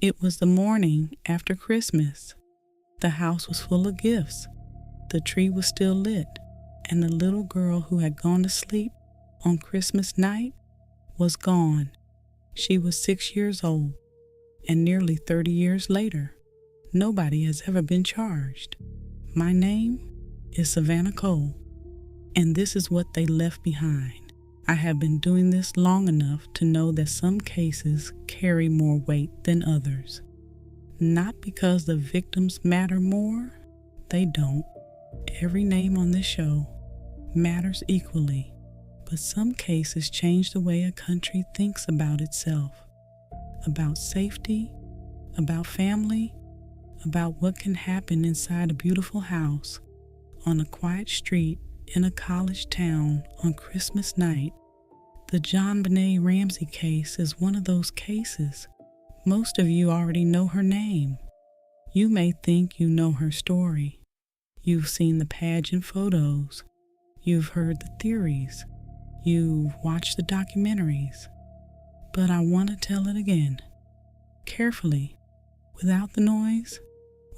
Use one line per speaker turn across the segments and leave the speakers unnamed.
It was the morning after Christmas. The house was full of gifts. The tree was still lit, and the little girl who had gone to sleep on Christmas night was gone. She was 6 years old, and nearly 30 years later, nobody has ever been charged. My name is Savannah Cole, and this is what they left behind. I have been doing this long enough to know that some cases carry more weight than others. Not because the victims matter more, they don't. Every name on this show matters equally, but some cases change the way a country thinks about itself, about safety, about family, about what can happen inside a beautiful house, on a quiet street in a college town on Christmas night. The JonBenét Ramsey case is one of those cases. Most of you already know her name. You may think you know her story. You've seen the pageant photos. You've heard the theories. You've watched the documentaries. But I want to tell it again, carefully, without the noise,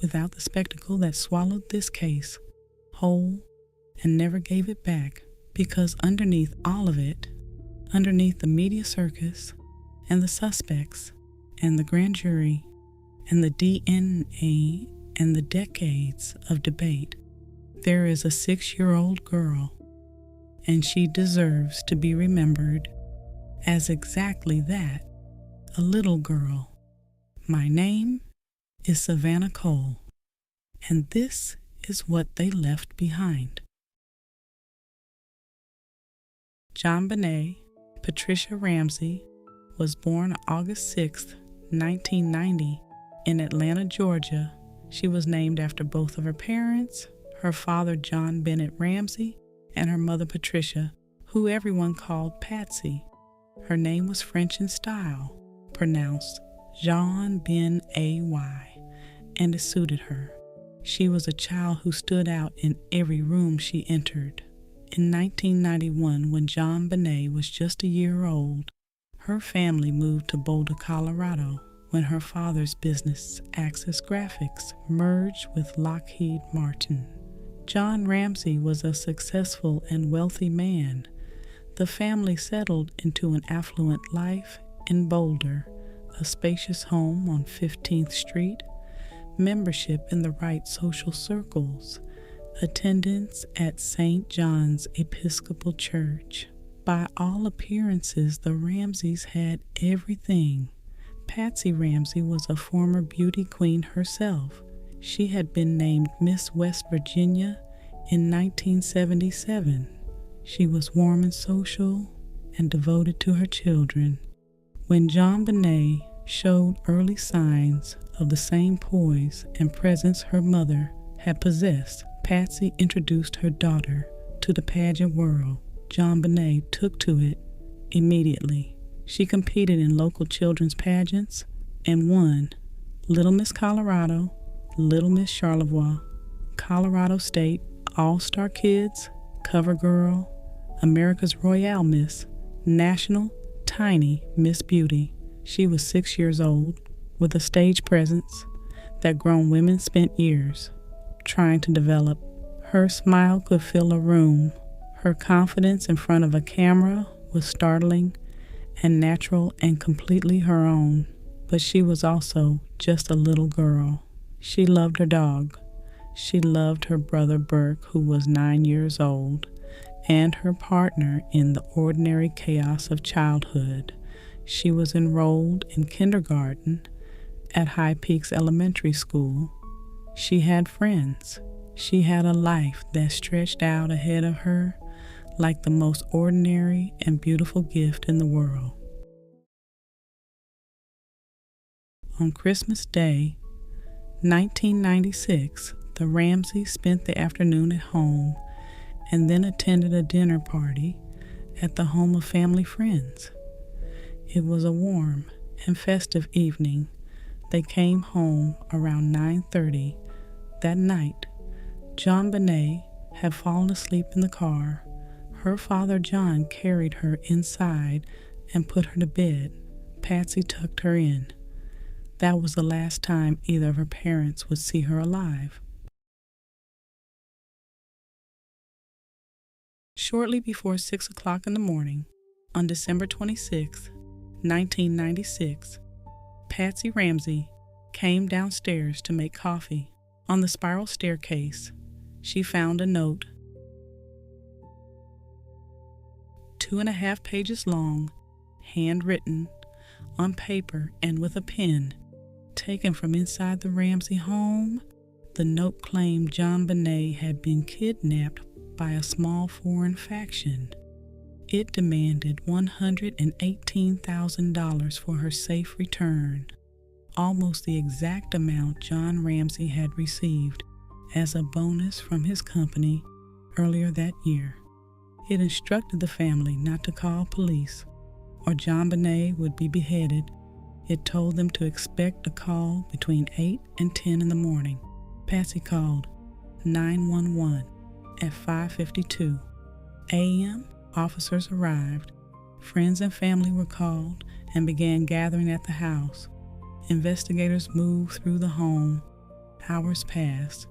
without the spectacle that swallowed this case whole and never gave it back, because underneath all of it, underneath the media circus and the suspects and the grand jury and the DNA and the decades of debate, there is a 6-year-old girl, and she deserves to be remembered as exactly that, a little girl. My name is Savannah Cole, and this is what they left behind. JonBenét Patricia Ramsey was born August 6, 1990, in Atlanta, Georgia. She was named after both of her parents, her father JonBenét Ramsey and her mother Patricia, who everyone called Patsy. Her name was French in style, pronounced JonBenét, and it suited her. She was a child who stood out in every room she entered. In 1991, when JonBenét was just a year old, her family moved to Boulder, Colorado, when her father's business, Access Graphics, merged with Lockheed Martin. John Ramsey was a successful and wealthy man. The family settled into an affluent life in Boulder, a spacious home on 15th Street, membership in the right social circles, attendance at St. John's Episcopal Church. By all appearances, the Ramseys had everything. Patsy Ramsey was a former beauty queen herself. She had been named Miss West Virginia in 1977. She was warm and social and devoted to her children. When JonBenét showed early signs of the same poise and presence her mother had possessed, Patsy introduced her daughter to the pageant world. JonBenét took to it immediately. She competed in local children's pageants and won Little Miss Colorado, Little Miss Charlevoix, Colorado State, All-Star Kids, Cover Girl, America's Royale Miss, National Tiny Miss Beauty. She was 6 years old, with a stage presence that grown women spent years trying to develop. Her smile could fill a room. Her confidence in front of a camera was startling and natural and completely her own. But she was also just a little girl. She loved her dog. She loved her brother Burke, who was 9 years old, and her partner in the ordinary chaos of childhood. She was enrolled in kindergarten at High Peaks Elementary School. She had friends. She had a life that stretched out ahead of her like the most ordinary and beautiful gift in the world. On Christmas Day, 1996, the Ramseys spent the afternoon at home and then attended a dinner party at the home of family friends. It was a warm and festive evening. They came home around 9:30 that night. JonBenét had fallen asleep in the car. Her father John carried her inside and put her to bed. Patsy tucked her in. That was the last time either of her parents would see her alive. Shortly before 6 o'clock in the morning, on December 26, 1996, Patsy Ramsey came downstairs to make coffee. On the spiral staircase, she found a note, 2.5 pages long, handwritten, on paper and with a pen, taken from inside the Ramsey home. The note claimed JonBenét had been kidnapped by a small foreign faction. It demanded $118,000 for her safe return, almost the exact amount John Ramsey had received as a bonus from his company earlier that year. It instructed the family not to call police, or JonBenét would be beheaded. It told them to expect a call between 8 and 10 in the morning. Patsy called 911 at 5:52 a.m. Officers arrived. Friends and family were called and began gathering at the house. Investigators moved through the home. Hours passed.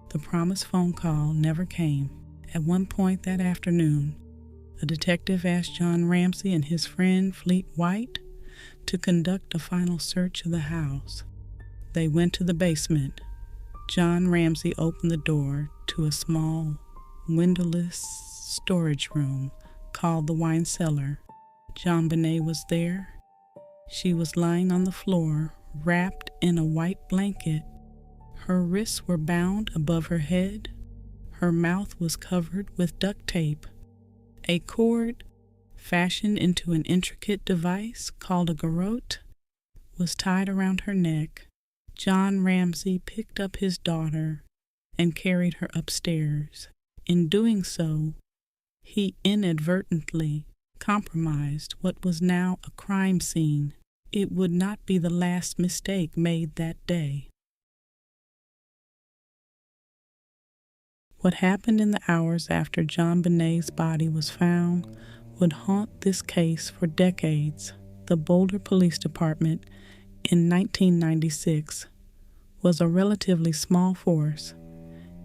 The promised phone call never came. At one point that afternoon, a detective asked John Ramsey and his friend Fleet White to conduct a final search of the house. They went to the basement. John Ramsey opened the door to a small, windowless storage room called the wine cellar. JonBenét was there. She was lying on the floor, wrapped in a white blanket. Her wrists were bound above her head. Her mouth was covered with duct tape. A cord, fashioned into an intricate device called a garrote, was tied around her neck. John Ramsey picked up his daughter and carried her upstairs. In doing so, he inadvertently compromised what was now a crime scene. It would not be the last mistake made that day. What happened in the hours after JonBenét's body was found would haunt this case for decades. The Boulder Police Department in 1996 was a relatively small force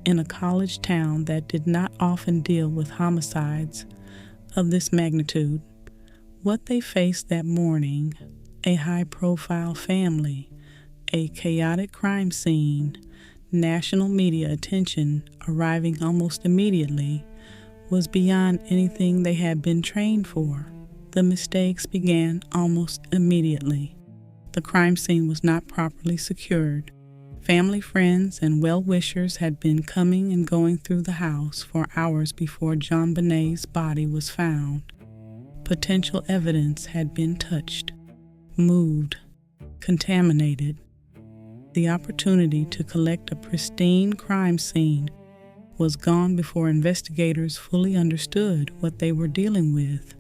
in a college town that did not often deal with homicides of this magnitude. What they faced that morning, a high-profile family, a chaotic crime scene, national media attention arriving almost immediately, was beyond anything they had been trained for. The mistakes began almost immediately. The crime scene was not properly secured. Family, friends, and well-wishers had been coming and going through the house for hours before JonBenét's body was found. Potential evidence had been touched, moved, contaminated. The opportunity to collect a pristine crime scene was gone before investigators fully understood what they were dealing with.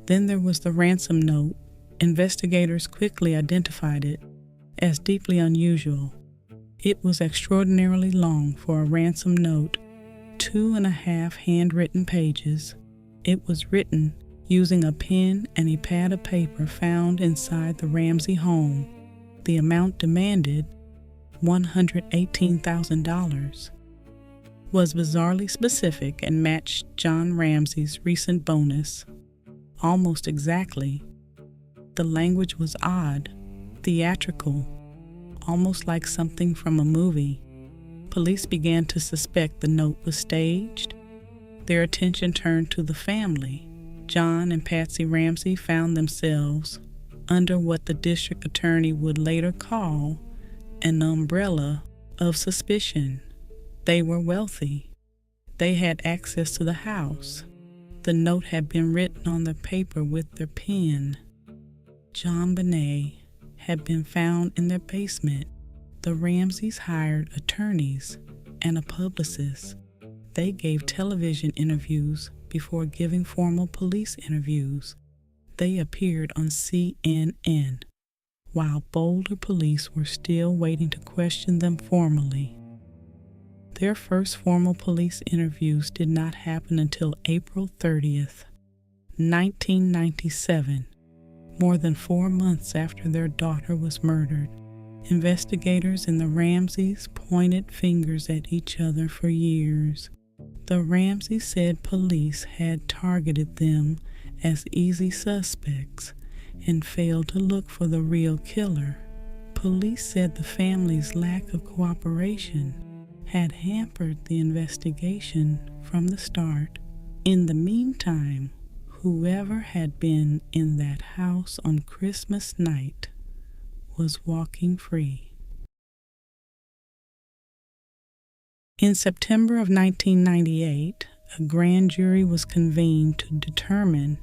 Then there was the ransom note. Investigators quickly identified it as deeply unusual. It was extraordinarily long for a ransom note, 2.5 handwritten pages. It was written using a pen and a pad of paper found inside the Ramsey home. The amount demanded, $118,000, was bizarrely specific and matched John Ramsey's recent bonus almost exactly. The language was odd, theatrical, almost like something from a movie. Police began to suspect the note was staged. Their attention turned to the family. John and Patsy Ramsey found themselves under what the district attorney would later call an umbrella of suspicion. They were wealthy. They had access to the house. The note had been written on the paper with their pen. JonBenét had been found in their basement. The Ramseys hired attorneys and a publicist. They gave television interviews before giving formal police interviews. They appeared on CNN, while Boulder police were still waiting to question them formally. Their first formal police interviews did not happen until April 30th, 1997, more than 4 months after their daughter was murdered. Investigators and the Ramseys pointed fingers at each other for years. The Ramseys said police had targeted them as easy suspects and failed to look for the real killer. Police said the family's lack of cooperation had hampered the investigation from the start. In the meantime, whoever had been in that house on Christmas night was walking free. In September of 1998, a grand jury was convened to determine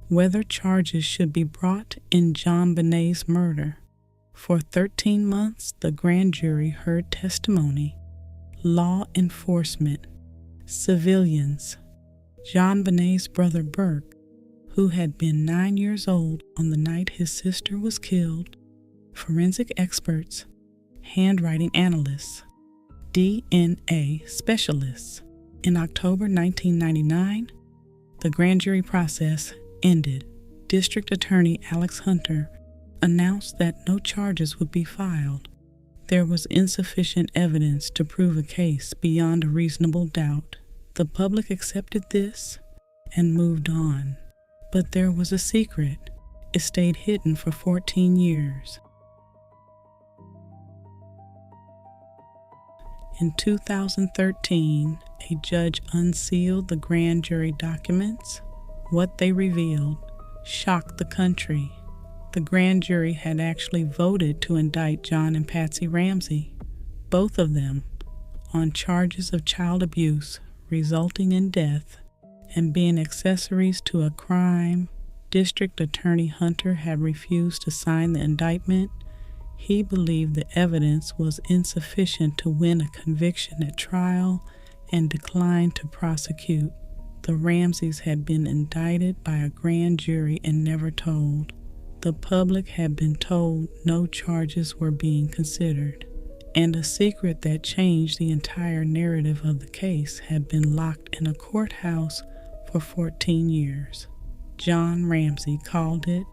whether charges should be brought in JonBenét's murder. For 13 months, the grand jury heard testimony, law enforcement, civilians, JonBenét's brother Burke, who had been 9 years old on the night his sister was killed, forensic experts, handwriting analysts, DNA specialists. In October 1999, the grand jury process ended. District Attorney Alex Hunter announced that no charges would be filed. There was insufficient evidence to prove a case beyond a reasonable doubt. The public accepted this and moved on. But there was a secret. It stayed hidden for 14 years. In 2013, a judge unsealed the grand jury documents. What they revealed shocked the country. The grand jury had actually voted to indict John and Patsy Ramsey, both of them, on charges of child abuse resulting in death and being accessories to a crime. District Attorney Hunter had refused to sign the indictment. He believed the evidence was insufficient to win a conviction at trial and declined to prosecute. The Ramseys had been indicted by a grand jury and never told. The public had been told no charges were being considered, and a secret that changed the entire narrative of the case had been locked in a courthouse for 14 years. John Ramsey called it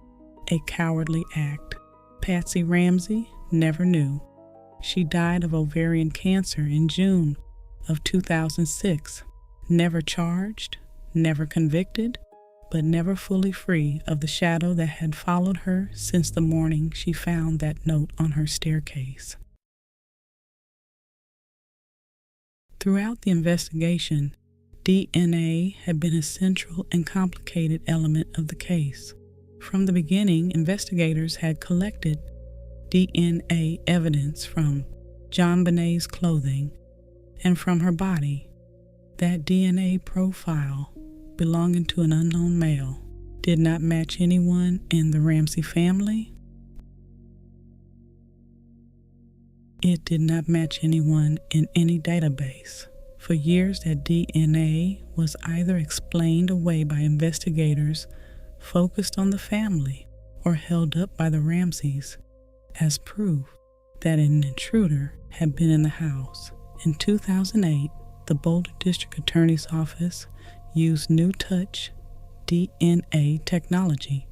a cowardly act. Patsy Ramsey never knew. She died of ovarian cancer in June of 2006, never charged, never convicted, but never fully free of the shadow that had followed her since the morning she found that note on her staircase. Throughout the investigation, DNA had been a central and complicated element of the case. From the beginning, investigators had collected DNA evidence from JonBenét's clothing and from her body. That DNA profile, belonging to an unknown male, did not match anyone in the Ramsey family. It did not match anyone in any database. For years, that DNA was either explained away by investigators focused on the family or held up by the Ramseys as proof that an intruder had been in the house. In 2008, the Boulder District Attorney's Office used new touch DNA technology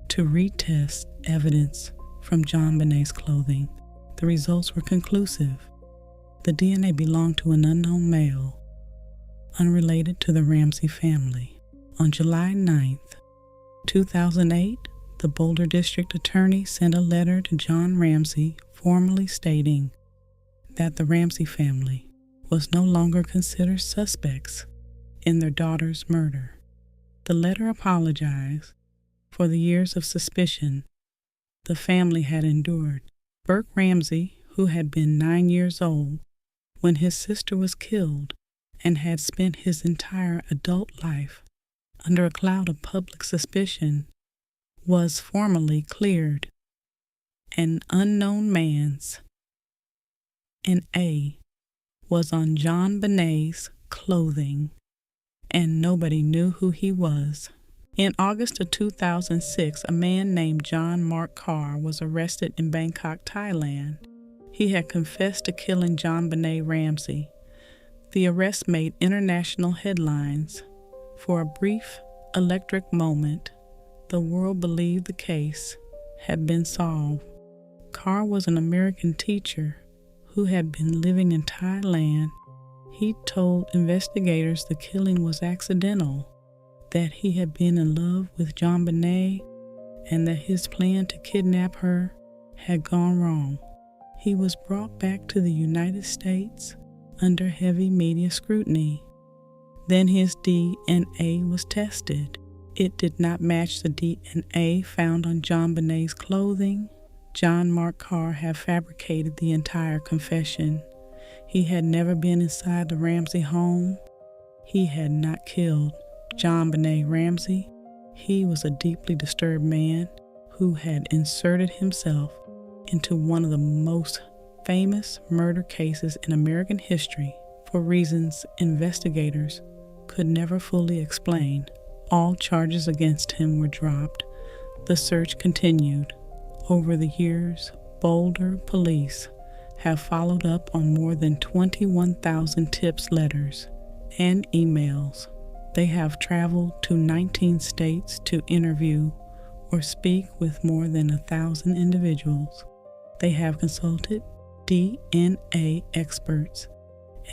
to retest evidence from JonBenét's clothing. The results were conclusive. The DNA belonged to an unknown male, unrelated to the Ramsey family. On July 9th, 2008, the Boulder District Attorney sent a letter to John Ramsey formally stating that the Ramsey family was no longer considered suspects in their daughter's murder. The letter apologized for the years of suspicion the family had endured. Burke Ramsey, who had been 9 years old when his sister was killed and had spent his entire adult life under a cloud of public suspicion, was formally cleared. An unknown man's N.A. was on JonBenét's clothing, and nobody knew who he was. In August of 2006, a man named John Mark Carr was arrested in Bangkok, Thailand. He had confessed to killing JonBenét Ramsey. The arrest made international headlines. For a brief, electric moment, the world believed the case had been solved. Carr was an American teacher who had been living in Thailand. He told investigators the killing was accidental, that he had been in love with JonBenét, and that his plan to kidnap her had gone wrong. He was brought back to the United States under heavy media scrutiny. Then his DNA was tested. It did not match the DNA found on JonBenét's clothing. John Mark Carr had fabricated the entire confession. He had never been inside the Ramsey home. He had not killed JonBenét Ramsey. He was a deeply disturbed man who had inserted himself into one of the most famous murder cases in American history for reasons investigators could never fully explain. All charges against him were dropped. The search continued. Over the years, Boulder police have followed up on more than 21,000 tips, letters, and emails. They have traveled to 19 states to interview or speak with more than 1,000 individuals. They have consulted DNA experts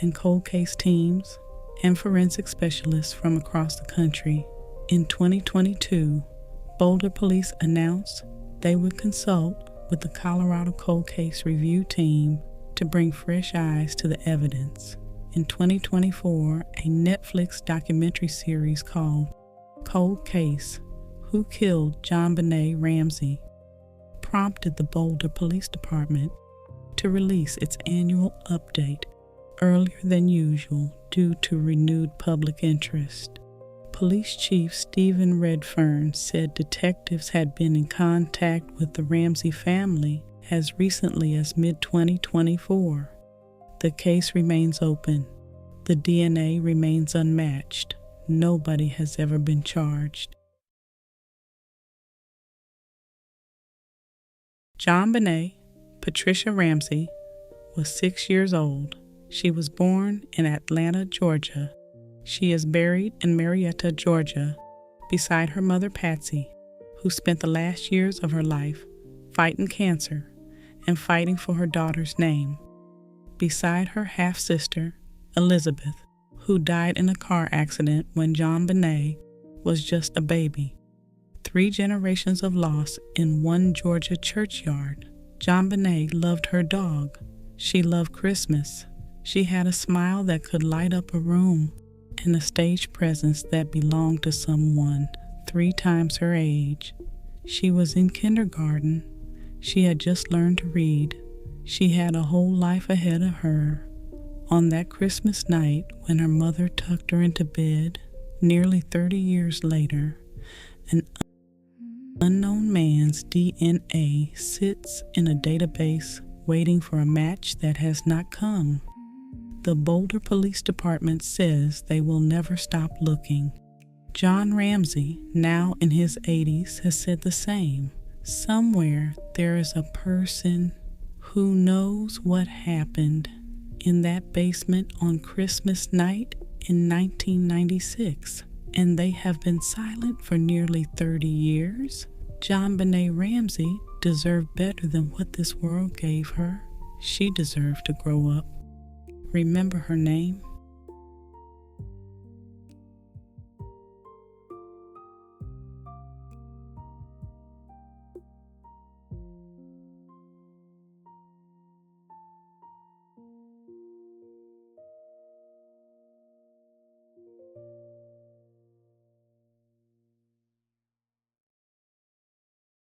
and cold case teams and forensic specialists from across the country. In 2022, Boulder police announced they would consult with the Colorado Cold Case Review Team to bring fresh eyes to the evidence. In 2024, a Netflix documentary series called Cold Case: Who Killed JonBenét Ramsey prompted the Boulder Police Department to release its annual update earlier than usual due to renewed public interest. Police Chief Stephen Redfern said detectives had been in contact with the Ramsey family as recently as mid-2024. The case remains open. The DNA remains unmatched. Nobody has ever been charged. JonBenét Patricia Ramsey was 6 years old. She was born in Atlanta, Georgia. She is buried in Marietta, Georgia, beside her mother Patsy, who spent the last years of her life fighting cancer and fighting for her daughter's name, beside her half-sister, Elizabeth, who died in a car accident when JonBenét was just a baby. 3 generations of loss in one Georgia churchyard. JonBenét loved her dog. She loved Christmas. She had a smile that could light up a room and a stage presence that belonged to someone 3 times her age. She was in kindergarten. She had just learned to read. She had a whole life ahead of her. On that Christmas night, when her mother tucked her into bed, nearly 30 years later, an unknown man's DNA sits in a database waiting for a match that has not come. The Boulder Police Department says they will never stop looking. John Ramsey, now in his 80s, has said the same. Somewhere there is a person who knows what happened in that basement on Christmas night in 1996, and they have been silent for nearly 30 years. JonBenét Ramsey deserved better than what this world gave her. She deserved to grow up. Remember her name?